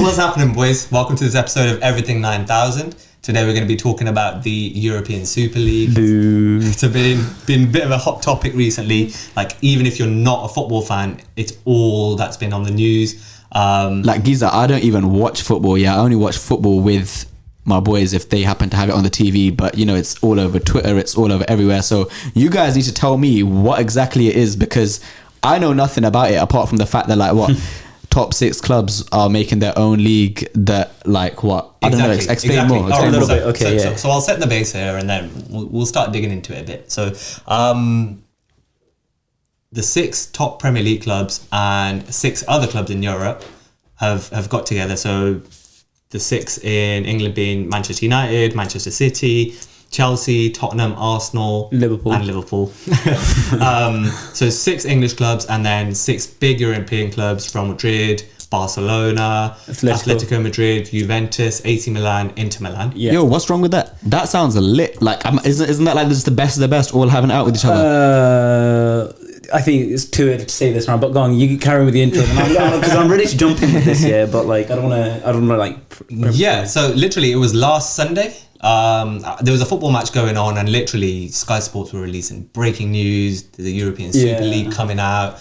What's happening, boys? Welcome to this episode of Everything 9000. Today we're going to be talking about the European Super League. Boo. It's been a bit of a hot topic recently. Like, even if you're not a football fan, it's all that's been on the news. Like, Giza, I don't even watch football. Yeah, I only watch football with my boys if they happen to have it on the TV. But, you know, it's all over Twitter. It's all over everywhere. So you guys need to tell me what exactly it is, because I know nothing about it apart from the fact that, like, what... top 6 clubs are making their own league that, like, what? I don't know, explain more. Explain a little more. bit. Okay, so I'll set the base here and then we'll start digging into it a bit. So, the 6 top Premier League clubs and 6 other clubs in Europe have got together. So, the 6 in England being Manchester United, Manchester City, Chelsea, Tottenham, Arsenal, Liverpool. So 6 English clubs and then 6 big European clubs from Madrid, Barcelona, Atletico Madrid, Juventus, AC Milan, Inter Milan. Yeah. Yo, what's wrong with that? That sounds lit. Like, isn't that like just the best of the best all having out with each other? I think it's too early to say this round, but go on, you carry on with the intro, because I'm ready to jump in with this, yeah. But like, I don't want to like. Yeah. So literally, it was last Sunday. There was a football match going on, and literally Sky Sports were releasing breaking news: the European Super League coming out.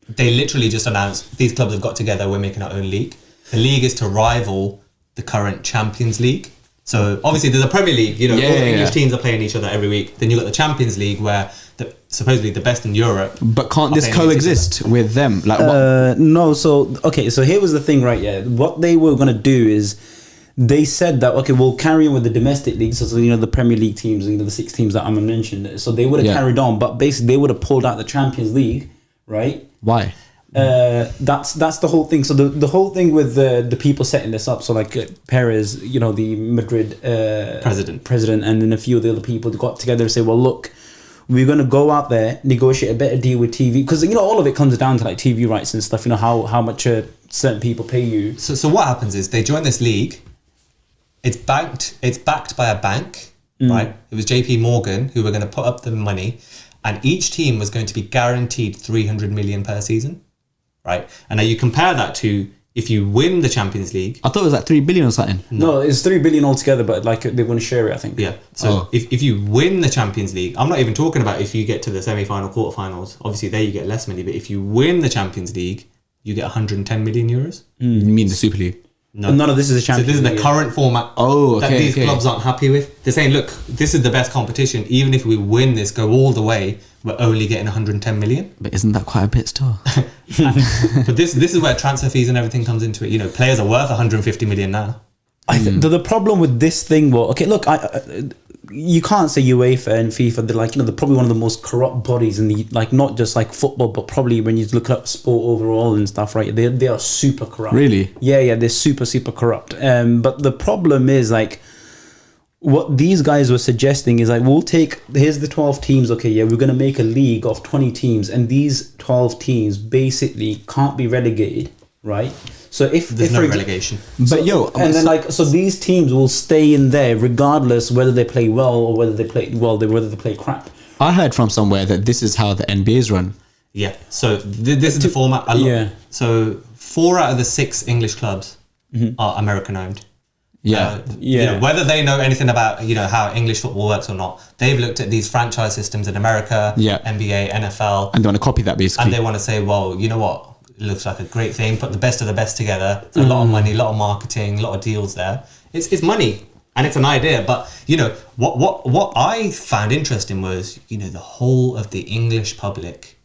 They literally just announced these clubs have got together. We're making our own league. The league is to rival the current Champions League. So obviously there's a Premier League. You know, all the English teams are playing each other every week. Then you got the Champions League, where supposedly the best in Europe. But can't this coexist with them? Like, what? No. So okay. So here was the thing, right? Yeah. What they were gonna do is, they said that, okay, we'll carry on with the domestic leagues, so you know, the Premier League teams, you know, the 6 teams that I'm mentioned. So they would have carried on, but basically they would have pulled out the Champions League, right? Why? That's the whole thing. So the whole thing with the people setting this up, so like Perez, you know, the Madrid president, and then a few of the other people got together and say, well, look, we're going to go out there, negotiate a better deal with TV, because, you know, all of it comes down to like TV rights and stuff, you know, how much certain people pay you. So what happens is they join this league. It's backed by a bank, right? It was JP Morgan who were going to put up the money, and each team was going to be guaranteed 300 million per season, right? And now you compare that to if you win the Champions League. I thought it was like 3 billion or something. No, it's 3 billion altogether, but like they're going to share it, I think. Yeah. So if you win the Champions League, I'm not even talking about if you get to the semi-final, quarterfinals. Obviously, there you get less money, but if you win the Champions League, you get 110 million euros. You mean the Super League? No, none of this is a Champions League. So this is the current format that these clubs aren't happy with. They're saying, look, this is the best competition. Even if we win this, go all the way, we're only getting 110 million. But isn't that quite a bit still? But this is where transfer fees and everything comes into it. You know, players are worth 150 million now. The problem with this thing, well, okay, look, you can't say UEFA and FIFA, they're like, you know, they're probably one of the most corrupt bodies in the, like, not just like football, but probably when you look up sport overall and stuff, right? They are super corrupt. Really? Yeah, they're super corrupt. But the problem is, like, what these guys were suggesting is like, here's the 12 teams, okay, yeah, we're going to make a league of 20 teams, and these 12 teams basically can't be relegated, right? So if there's no relegation, but so these teams will stay in there regardless whether they play well or whether they play whether they play crap. I heard from somewhere that this is how the NBA is run. Yeah. So this is the format. So 4 out of the 6 English clubs are American owned. Yeah. You know, whether they know anything about, you know, how English football works or not, they've looked at these franchise systems in America, NBA, NFL, and they want to copy that basically. And they want to say, well, you know what? It looks like a great thing. Put the best of the best together. It's a lot of money, a lot of marketing, a lot of deals there. It's money and it's an idea. But you know what I found interesting was, you know, the whole of the English public.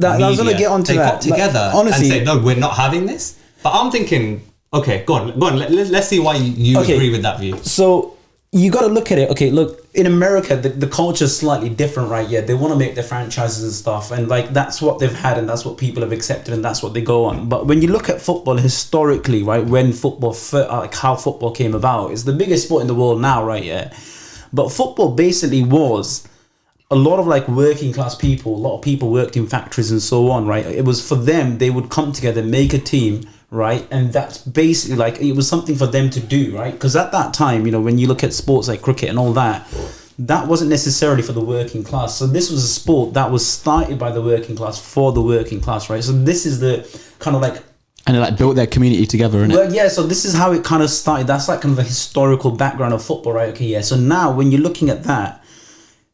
I was going to get onto that. They got together and said, no, we're not having this. But I'm thinking, okay, go on. Let's see why you agree with that view. So you got to look at it. Okay, look, in America, the culture is slightly different, right? Yeah, they want to make their franchises and stuff, and like that's what they've had, and that's what people have accepted, and that's what they go on. But when you look at football historically, right, when football, like how football came about, it's the biggest sport in the world now, right? Yeah, but football basically was a lot of like working class people. A lot of people worked in factories and so on, right? It was for them. They would come together, make a team. Right, and that's basically like it was something for them to do, right? Because at that time, you know, when you look at sports like cricket and all that, that wasn't necessarily for the working class. So this was a sport that was started by the working class for the working class, right? So this is the kind of like And they like built their community together, innit? Well, yeah, so this is how it kind of started. That's like kind of a historical background of football, right? Okay, yeah. So now when you're looking at that,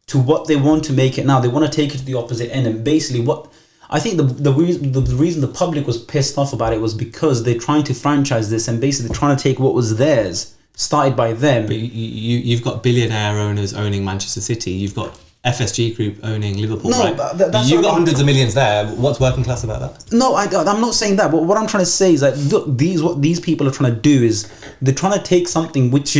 to what they want to make it now, they want to take it to the opposite end. And basically what, I think the reason the public was pissed off about it was because they're trying to franchise this and basically trying to take what was theirs, started by them. But you've got billionaire owners owning Manchester City. You've got FSG Group owning Liverpool, right? That's you've got hundreds of millions there. What's working class about that? No, I'm not saying that. But what I'm trying to say is that look, what these people are trying to do is they're trying to take something which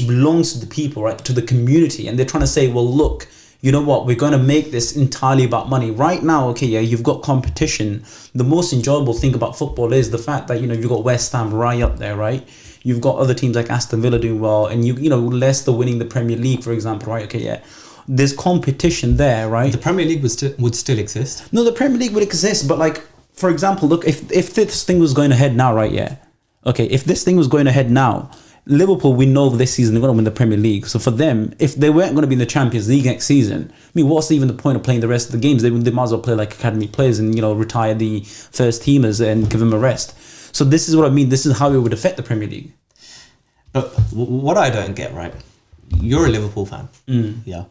belongs to the people, right, to the community, and they're trying to say, well, look, you know what, we're going to make this entirely about money. Right now, okay, yeah, you've got competition. The most enjoyable thing about football is the fact that, you know, you've got West Ham right up there, right? You've got other teams like Aston Villa doing well, and you know, Leicester winning the Premier League, for example, right? Okay, yeah. There's competition there, right? The Premier League would still exist. No, the Premier League would exist, but like, for example, look, if this thing was going ahead now, right? Yeah, okay. If this thing was going ahead now, Liverpool, we know this season they're going to win the Premier League. So for them, if they weren't going to be in the Champions League next season, I mean, what's even the point of playing the rest of the games? They might as well play like academy players and, you know, retire the first teamers and give them a rest. So this is what I mean. This is how it would affect the Premier League. But what I don't get, right? You're a Liverpool fan, yeah.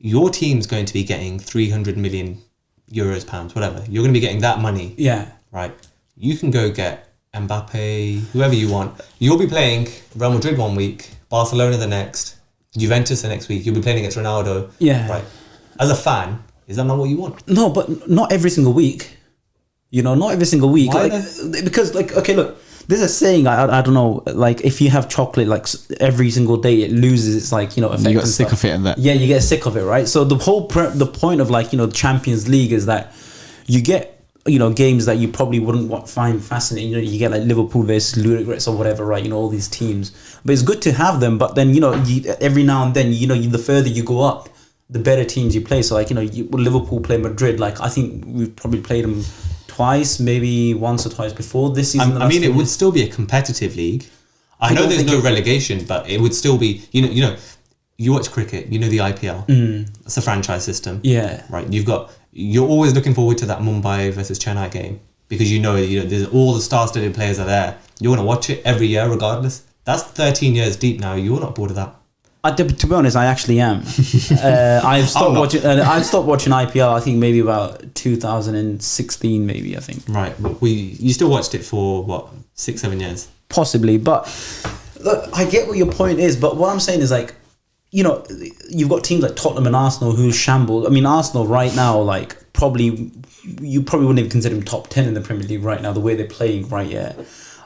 Your team's going to be getting 300 million euros, pounds, whatever. You're going to be getting that money. Yeah. Right. You can go get Mbappe, whoever you want. You'll be playing Real Madrid one week, Barcelona the next, Juventus the next week. You'll be playing against Ronaldo. Yeah. Right. As a fan, is that not what you want? No, but not every single week. You know, not every single week. Why like, because, like, okay, look. There's a saying, I don't know, like if you have chocolate like every single day, it loses its like, you know, effect. You got sick of it and that. Yeah, you get sick of it, right? So the whole the point of like, you know, the Champions League is that you get, you know, games that you probably wouldn't find fascinating. You know, you get like Liverpool versus Ludogorets or whatever, right? You know, all these teams. But it's good to have them. But then, you know, every now and then, you know, the further you go up, the better teams you play. So like, you know, Liverpool play Madrid. Like I think we've probably played them twice, maybe once or twice before this season. I mean, it would still be a competitive league. I know there's no relegation, but it would still be. You know, you watch cricket. You know the IPL. It's a franchise system. Yeah. Right. You're always looking forward to that Mumbai versus Chennai game because you know there's all the star-studded players are there. You want to watch it every year, regardless. That's 13 years deep now. You're not bored of that. To be honest, I actually am. I've stopped watching. I've stopped watching IPL. I think maybe about 2016, maybe I think. Right, but you still watched it for what 6-7 years? Possibly, but look, I get what your point is. But what I'm saying is like, you know, you've got teams like Tottenham and Arsenal who shamble. I mean, Arsenal right now, like you probably wouldn't even consider them top 10 in the Premier League right now. The way they're playing, right? Yeah.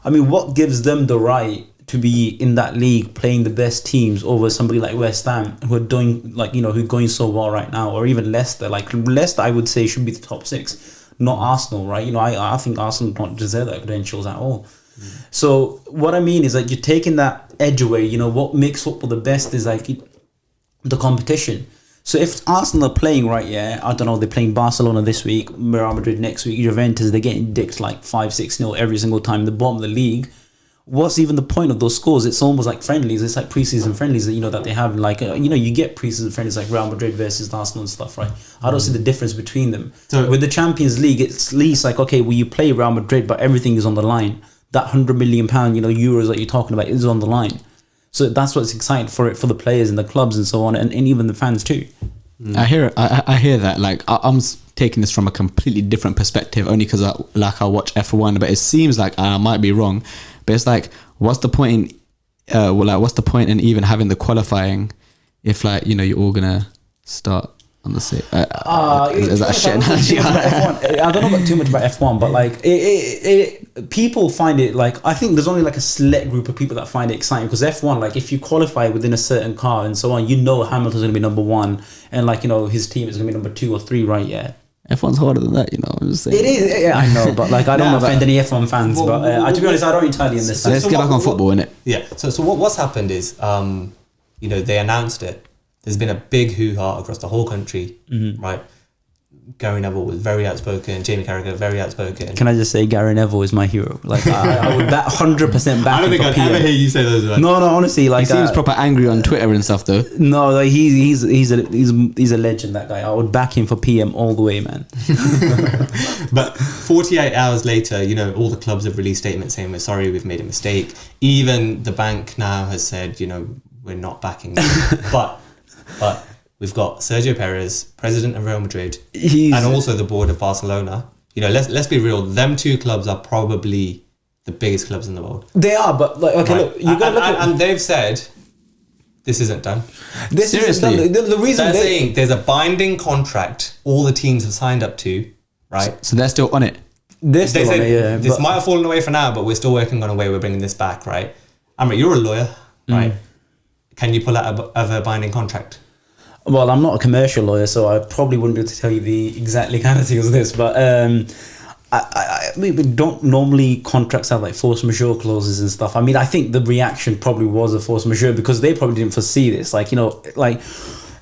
I mean, what gives them the right to be in that league playing the best teams over somebody like West Ham who are doing like, you know, who are going so well right now, or even Leicester? Like Leicester, I would say should be the top 6, not Arsenal, right? You know, I think Arsenal don't deserve that credentials at all. So what I mean is like you're taking that edge away. You know, what makes football the best is like the competition. So if Arsenal are playing right, yeah, I don't know, they're playing Barcelona this week, Real Madrid next week, Juventus, they're getting dicked like 5-6-0 every single time, the bottom of the league. What's even the point of those scores? It's almost like friendlies. It's like preseason friendlies that, you know, that they have. Like, you know, you get preseason friendlies like Real Madrid versus Arsenal and stuff, right? I don't see the difference between them. So with the Champions League, it's at least like, okay, well, you play Real Madrid, but everything is on the line. That £100 million, you know, euros that you're talking about is on the line. So that's what's exciting for it, for the players and the clubs and so on, and even the fans too. I hear that. Like I'm taking this from a completely different perspective, only because I watch F1, but it seems like I might be wrong. But it's like, what's the point in even having the qualifying if, like, you know, you're all gonna start on the same? Is that a shit analogy? I don't know too much about F1, but like people find it, like, I think there's only like a select group of people that find it exciting, because F1, like, if you qualify within a certain car and so on, you know Hamilton's gonna be number 1, and like, you know, his team is gonna be number 2 or 3, right? Yeah. F1's harder than that, you know. I'm just saying. It is, yeah, I know, but like, I don't offend any F1 fans, but to be honest, I don't entirely understand. Let's get back on football, innit? Yeah. So what's happened is, you know, they announced it. There's been a big hoo-ha across the whole country, right? Gary Neville was very outspoken. Jamie Carragher very outspoken. Can I just say Gary Neville is my hero? Like I would 100% back. I don't think I'd ever hear you say those words. No, honestly, like He seems proper angry on Twitter and stuff, though. No, like he's a legend. That guy, I would back him for PM all the way, man. But 48 hours later, you know, all the clubs have released statements saying we're sorry, we've made a mistake. Even the bank now has said, you know, we're not backing them. but we've got Sergio Perez, president of Real Madrid, and also the board of Barcelona. You know, let's be real. Them two clubs are probably the biggest clubs in the world. They are, but like, okay, right. look, you got to look at, and they've said this isn't done. This Seriously, isn't done. The reason they're saying there's a binding contract all the teams have signed up to, right? So they're still on it. They said this might have fallen away for now, but we're still working on a way we're bringing this back, right? Amrit, you're a lawyer, right? Can you pull out of a binding contract? Well, I'm not a commercial lawyer, so I probably wouldn't be able to tell you the exact legality of this. But I mean, we don't normally contracts have like force majeure clauses and stuff. I mean, I think the reaction probably was a force majeure because they probably didn't foresee this. Like, you know, like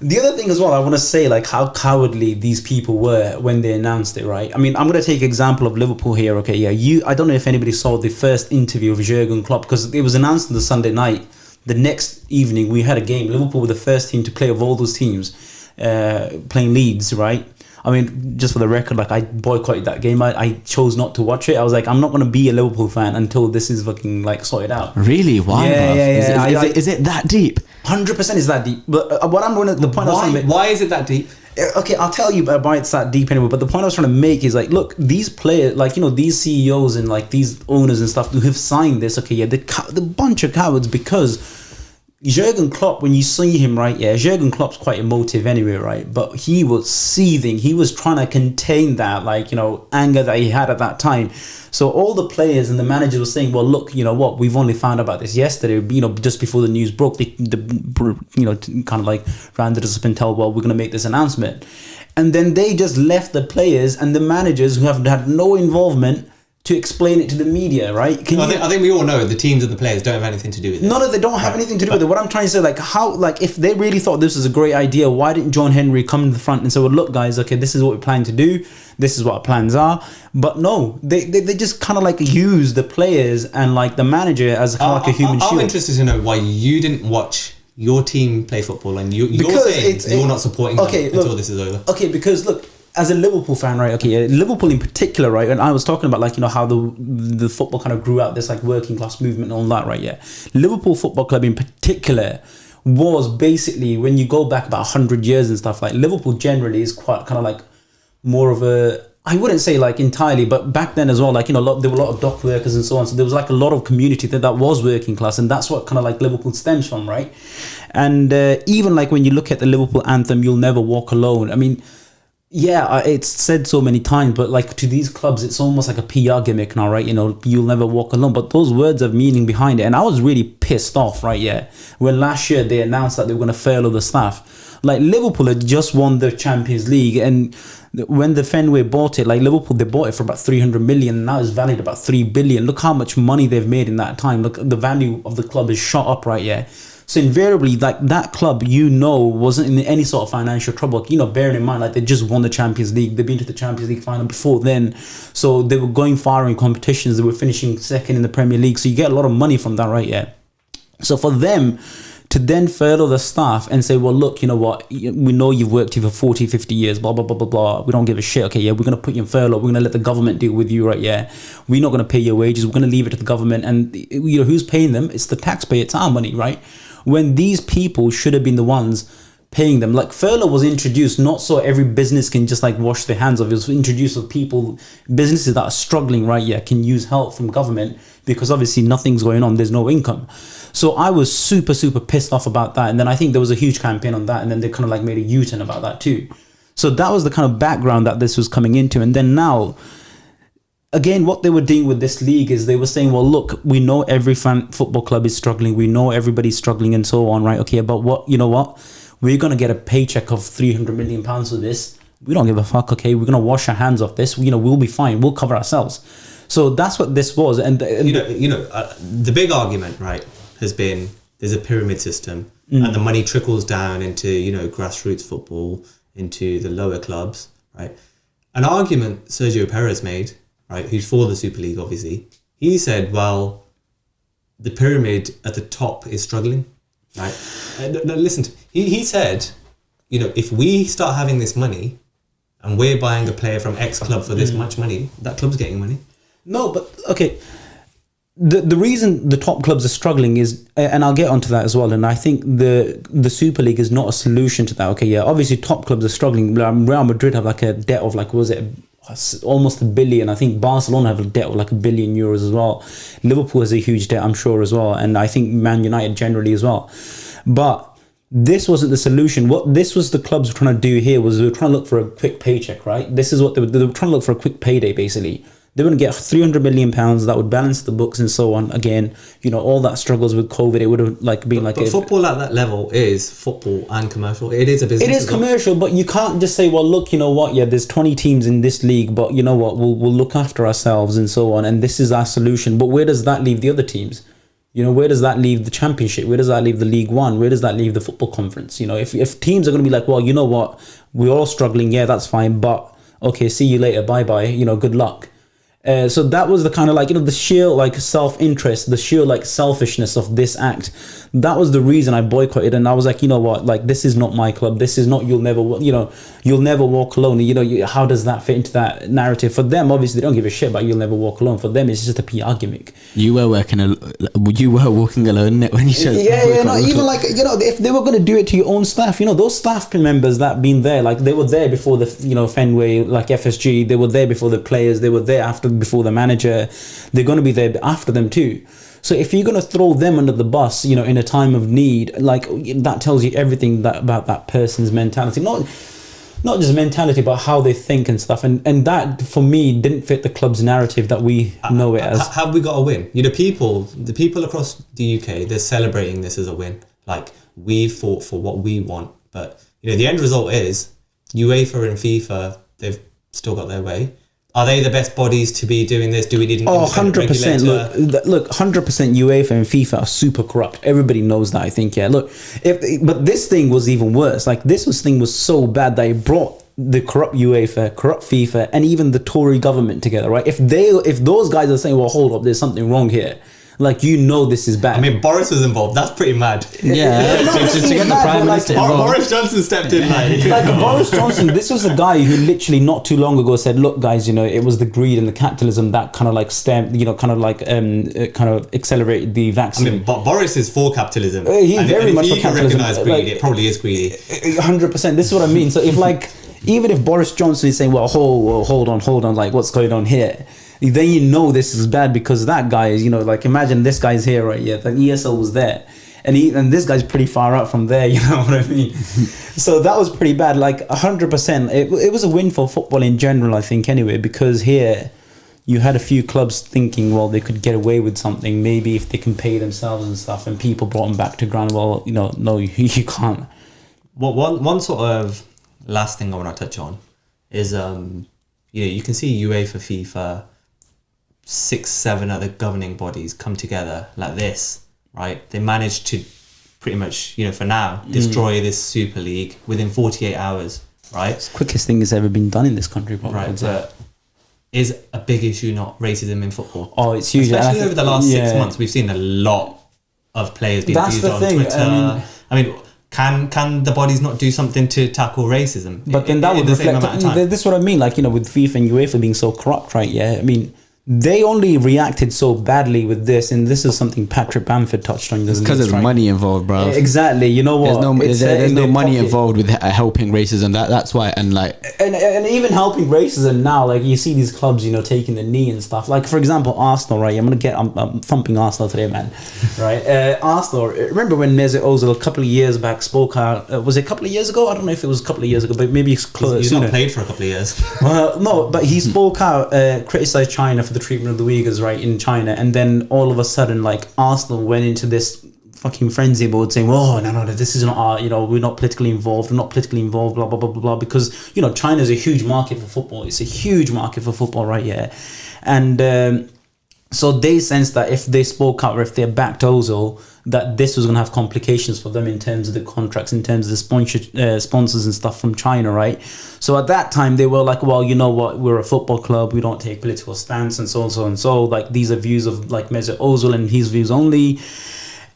the other thing as well, I want to say like how cowardly these people were when they announced it, right? I mean, I'm going to take example of Liverpool here. Okay, yeah, I don't know if anybody saw the first interview of Jurgen Klopp because it was announced on the Sunday night. The next evening, we had a game. Liverpool were the first team to play of all those teams playing Leeds, right? I mean, just for the record, like I boycotted that game. I chose not to watch it. I was like, I'm not going to be a Liverpool fan until this is fucking like sorted out. Really? Why? Yeah. Is it that deep? 100% is that deep. But what I'm going to, the point I was trying to make, why is it that deep? Okay, I'll tell you why it's that deep anyway. But the point I was trying to make is like, look, these players, like, you know, these CEOs and like these owners and stuff who have signed this. Okay, yeah, the bunch of cowards because Jurgen Klopp, when you see him, right, yeah, Jurgen Klopp's quite emotive anyway, right? But he was seething. He was trying to contain that, like, you know, anger that he had at that time. So all the players and the managers were saying, well, look, you know what, we've only found out about this yesterday, you know, just before the news broke, you know, kind of like rounded us up and tell, well, we're going to make this announcement. And then they just left the players and the managers who have had no involvement to explain it to the media, right? I think we all know the teams and the players don't have anything to do with it. No, they don't have anything to do with it. What I'm trying to say, like, how, like, if they really thought this was a great idea, why didn't John Henry come to the front and say, well, look, guys, okay, this is what we plan to do. This is what our plans are. But no, they just kind of like use the players and like the manager as kind of like a human shield. I'm interested to know why you didn't watch your team play football and you're saying you're not supporting them until this is over. Okay, because look, as a Liverpool fan, right? Okay, Liverpool in particular, right? And I was talking about like, you know, how the football kind of grew out this like working class movement and all that, right? Yeah, Liverpool Football Club in particular was basically, when you go back about 100 years and stuff, like Liverpool generally is quite kind of like more of a, I wouldn't say like entirely, but back then as well, like, you know, there were a lot of dock workers and so on. So there was like a lot of community that was working class, and that's what kind of like Liverpool stems from, right? And even like when you look at the Liverpool anthem, "You'll Never Walk Alone." I mean, yeah, it's said so many times, but like to these clubs, it's almost like a PR gimmick now, right? You know, "You'll never walk alone," but those words have meaning behind it. And I was really pissed off, right? Yeah, when last year they announced that they were going to furlough the staff. Like Liverpool had just won the Champions League, and when the Fenway bought it, like Liverpool, they bought it for about 300 million. And now it's valued about 3 billion. Look how much money they've made in that time. Look, the value of the club is shot up, right? Yeah. So invariably, like that club, you know, wasn't in any sort of financial trouble. You know, bearing in mind, like they just won the Champions League. They've been to the Champions League final before then. So they were going far in competitions. They were finishing second in the Premier League. So you get a lot of money from that, right? Yeah. So for them to then furlough the staff and say, well, look, you know what, we know you've worked here for 40, 50 years, blah, blah, blah, blah, blah. We don't give a shit. Okay, yeah, we're going to put you in furlough. We're going to let the government deal with you, right? Yeah. We're not going to pay your wages. We're going to leave it to the government. And, you know, who's paying them? It's the taxpayer. It's our money, right? When these people should have been the ones paying them. Like furlough was introduced not so every business can just like wash their hands of it. It was introduced so people, businesses that are struggling, right, yeah, can use help from government because obviously nothing's going on. There's no income. So I was super, super pissed off about that. And then I think there was a huge campaign on that. And then they kind of like made a U-turn about that too. So that was the kind of background that this was coming into. And then now, again, what they were doing with this league is they were saying, well, look, we know every football club is struggling. We know everybody's struggling and so on, right? Okay, but what, you know what? We're going to get a paycheck of 300 million pounds for this. We don't give a fuck, okay? We're going to wash our hands off this. You know, we'll be fine. We'll cover ourselves. So that's what this was. And the big argument, right, has been there's a pyramid system and the money trickles down into, you know, grassroots football, into the lower clubs, right? an argument Sergio Perez made, right, who's for the Super League, obviously, he said, well, the pyramid at the top is struggling, right? No, listen, he said, you know, if we start having this money and we're buying a player from X club for this much money, that club's getting money. No, but okay. The reason the top clubs are struggling is, and I'll get onto that as well, and I think the Super League is not a solution to that. Okay, yeah, obviously top clubs are struggling. Real Madrid have like a debt of like, was it almost $1 billion? I think Barcelona have a debt of like €1 billion as well. Liverpool has a huge debt, I'm sure, as well, and I think Man United generally as well. But this wasn't the solution. What this was the clubs were trying to do here was they were trying to look for a quick paycheck, right? This is what they were trying to look for, a quick payday, basically. They wouldn't get £300 million that would balance the books and so on. Again, you know, all that struggles with COVID, it would have like been but football at that level is football and commercial. It is a business. It is commercial, but you can't just say, well, look, you know what? Yeah, there's 20 teams in this league, but you know what? We'll look after ourselves and so on, and this is our solution. But where does that leave the other teams? You know, where does that leave the Championship? Where does that leave the League One? Where does that leave the football conference? You know, if teams are going to be like, well, you know what? We're all struggling. Yeah, that's fine, but okay, see you later. Bye bye. You know, good luck. So that was the kind of like, you know, the sheer like self-interest, the sheer like selfishness of this act. That was the reason I boycotted, and I was like, you know what, like this is not my club. This is not, you'll never walk alone. You know, how does that fit into that narrative? For them, obviously, they don't give a shit about you'll never walk alone. For them, it's just a PR gimmick. You were walking alone when you said not even like, you know, if they were going to do it to your own staff, you know, those staff members that been there, like they were there before the, you know, Fenway, like FSG, they were there before the players, they were there before the manager, they're going to be there after them too. So if you're going to throw them under the bus, you know, in a time of need, like that tells you everything about that person's mentality. Not just mentality, but how they think and stuff. And that, for me, didn't fit the club's narrative that we know it as. Have we got a win? You know, the people across the UK, they're celebrating this as a win. Like, we fought for what we want. But, you know, the end result is UEFA and FIFA, they've still got their way. Are they the best bodies to be doing this? Do we need an 100%. Look, 100% UEFA and FIFA are super corrupt. Everybody knows that, I think, yeah. Look, but this thing was even worse. Like, this thing was so bad that it brought the corrupt UEFA, corrupt FIFA, and even the Tory government together, right? If those guys are saying, well, hold up, there's something wrong here, like, you know, this is bad. I mean, Boris was involved. That's pretty mad. Yeah, to get the Prime Minister involved. Boris Johnson stepped in. Like Boris Johnson, this was a guy who literally not too long ago said, look, guys, you know, it was the greed and the capitalism that kind of like stamped, you know, kind of accelerated the vaccine. I mean, Boris is for capitalism. He's very much for capitalism. Recognise greed, it probably is greedy. 100%. This is what I mean. So if like, even if Boris Johnson is saying, well, hold on, like, what's going on here? Then you know this is bad, because that guy is, you know, like, imagine this guy's here, right? Yeah, the ESL was there, and this guy's pretty far out from there. You know what I mean? So that was pretty bad. Like 100%, it was a win for football in general, I think. Anyway, because here you had a few clubs thinking, well, they could get away with something, maybe if they can pay themselves and stuff, and people brought them back to ground. Well, you know, no, you can't. Well, one sort of last thing I want to touch on is, you know, you can see UEFA, FIFA, 6-7 other governing bodies come together like this, right? They managed to pretty much, you know, for now, destroy this Super League within 48 hours, right? It's the quickest thing that's ever been done in this country, probably. Right, but is a big issue not racism in football? Oh, it's huge. Especially over the last 6 months, we've seen a lot of players being abused on Twitter. I mean, can the bodies not do something to tackle racism? But then that would reflect. This is what I mean. Like, you know, with FIFA and UEFA being so corrupt, right? Yeah, I mean, they only reacted so badly with this, and this is something Patrick Bamford touched on. It's because there's money involved, bro. Exactly. You know what? There's no money involved with helping racism. That's why. And like, and even helping racism now, like, you see these clubs, you know, taking the knee and stuff. Like, for example, Arsenal, right? I'm thumping Arsenal today, man. Right? Arsenal. Remember when Mesut Ozil a couple of years back spoke out? Was it a couple of years ago? I don't know if it was a couple of years ago, but maybe it's close. He's not played for a couple of years. Well, no, but he spoke out, criticized China for the treatment of the Uyghurs, right, in China, and then all of a sudden, like, Arsenal went into this fucking frenzy mode saying, oh, no, this is not our, you know, we're not politically involved, blah, blah, blah, blah, blah, because, you know, China's a huge market for football. It's a huge market for football, right, yeah. And So they sensed that if they spoke out or if they backed Ozil, that this was going to have complications for them in terms of the contracts, in terms of the sponsors and stuff from China, right? So at that time, they were like, well, you know what? We're a football club. We don't take political stance and so on, so and so. Like, these are views of like Mesut Ozil and his views only.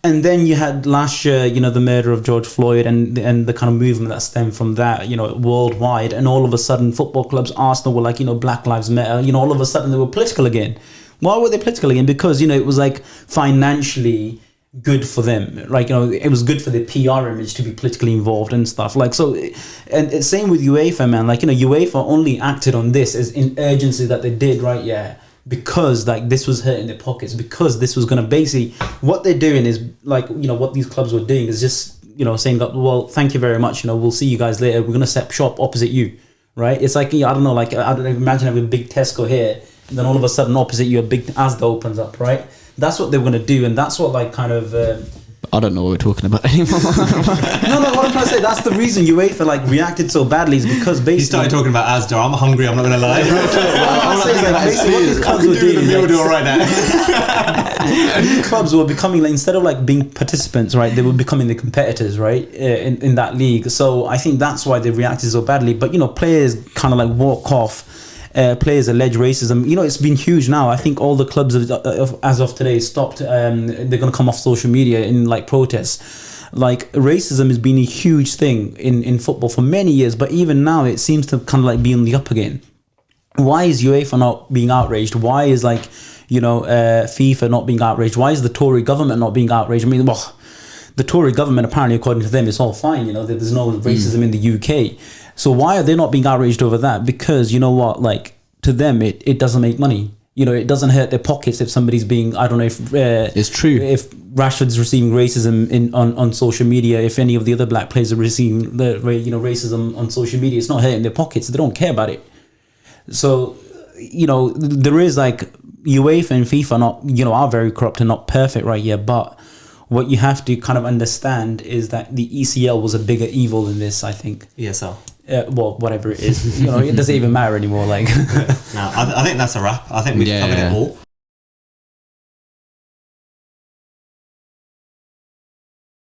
And then you had last year, you know, the murder of George Floyd and the kind of movement that stemmed from that, you know, worldwide. And all of a sudden, football clubs, Arsenal were like, you know, Black Lives Matter. You know, all of a sudden they were political again. Why were they political again? Because, you know, it was like financially good for them. Like, you know, it was good for the PR image to be politically involved and stuff. Like, so, and it's same with UEFA, man. Like, you know, UEFA only acted on this as in urgency that they did, right? Yeah. Because like this was hurting their pockets, because this was going to basically, what they're doing is like, you know, what these clubs were doing is just, you know, saying, well, thank you very much. You know, we'll see you guys later. We're going to set up shop opposite you. Right. It's like, I don't know, like, I don't imagine having a big Tesco here. And then all of a sudden opposite you, a big Asda opens up, right? That's what they were going to do. And that's what like kind of... I don't know what we're talking about anymore. No, what I'm trying to say, that's the reason UEFA like reacted so badly is because basically... He started talking about Asda. I'm hungry, I'm not going to lie. Basically what these clubs were doing... the meal deal right now. These clubs were becoming, like, instead of like being participants, right, they were becoming the competitors, right, in that league. So I think that's why they reacted so badly. But, you know, players kind of like walk off. Players allege racism. You know, it's been huge now. I think all the clubs as of today stopped. They're going to come off social media in like protests. Like, racism has been a huge thing in football for many years, but even now it seems to kind of like be on the up again. Why is UEFA not being outraged? Why is like, you know, FIFA not being outraged? Why is the Tory government not being outraged? I mean, well, the Tory government, apparently, according to them, it's all fine. You know, there's no racism in the UK. So why are they not being outraged over that? Because, you know what, like, to them, it doesn't make money. You know, it doesn't hurt their pockets if somebody's being, I don't know if... it's true. If Rashford's receiving racism on social media, if any of the other black players are receiving racism on social media, it's not hurting their pockets. They don't care about it. So, you know, there is like, UEFA and FIFA not, you know, are very corrupt and not perfect right here, but what you have to kind of understand is that the ECL was a bigger evil than this, I think. ESL. Well, whatever it is, you know, it doesn't even matter anymore. Like, no, I think that's a wrap. I think we've covered it all.